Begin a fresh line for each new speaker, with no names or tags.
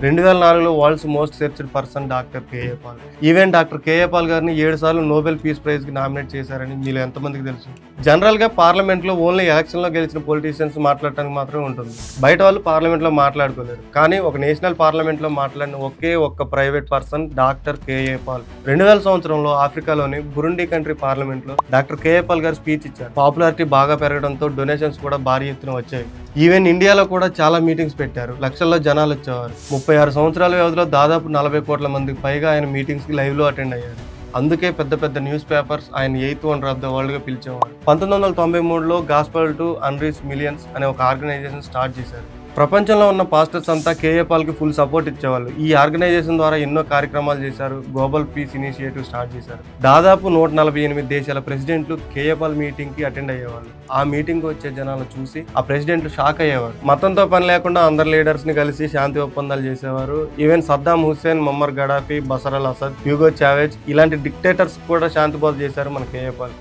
2004లో world's most searched person doctor KA Paul. Even doctor KA Paul గారిని 7 సార్లు Nobel peace prize కి nominate చేశారని మీలో ఎంతమందికి తెలుసు? జనరల్ గా పార్లమెంట్ లో ఓన్లీ ఎలక్షన్ లో గెలిచిన పొలిటీషియన్స్ మాట్లాడటానికి మాత్రమే ఉంటుంది. బయట వాళ్ళు పార్లమెంట్ లో మాట్లాడుకోలేరు. కానీ ఒక నేషనల్ పార్లమెంట్ లో మాట్లాడిన ఒకే ఒక్క private person doctor KA Paul. 2000 సంవత్సరంలో ఆఫ్రికాలోని బురుండి కంట్రీ పార్లమెంట్ లో డాక్టర్ కేఏ పాల్ గారు స్పీచ్ ఇచ్చారు. పాపులారిటీ బాగా పెరగడంతో డొనేషన్స్ కూడా భారీ ఎత్తున వచ్చాయి. ఈవెన్ ఇండియాలో కూడా చాలా మీటింగ్స్ పెట్టారు. లక్షల్లో జనాలు వచ్చేవారు. 36 సంవత్సరాల వ్యవధిలో దాదాపు 40 కోట్ల మందికి పైగా ఆయన మీటింగ్స్ కి లైవ్ లో అటెండ్ అయ్యారు. అందుకే పెద్ద పెద్ద న్యూస్ పేపర్స్ ఆయన 8th wonder of the world గా పిలిచేవారు. 1993లో గాస్పెల్ టు అన్రీచ్ మిలియన్స్ అనే ఒక ఆర్గనైజేషన్ స్టార్ట్ చేశారు. ప్రపంచంలో ఉన్న పాస్టర్స్ అంతా కేఏ పాల్ కి ఫుల్ సపోర్ట్ ఇచ్చేవాళ్ళు. ఈ ఆర్గనైజేషన్ ద్వారా ఎన్నో కార్యక్రమాలు చేశారు. గ్లోబల్ పీస్ ఇనిషియేటివ్ స్టార్ట్ చేశారు. దాదాపు 148 దేశాల ప్రెసిడెంట్లు కేఏ పాల్ మీటింగ్ కి అటెండ్ అయ్యేవాళ్ళు. ఆ మీటింగ్ కి వచ్చే జనాలను చూసి ఆ ప్రెసిడెంట్లు షాక్ అయ్యేవారు. మతంతో పని లేకుండా అందరు లీడర్స్ ని కలిసి శాంతి ఒప్పందాలు చేసేవారు. Even Saddam Hussein, Muammar Gaddafi, Bashar al Assad, Hugo Chavez ఇలాంటి డిక్టేటర్స్ కూడా శాంతి బోధ చేశారు మన కేఏ పాల్.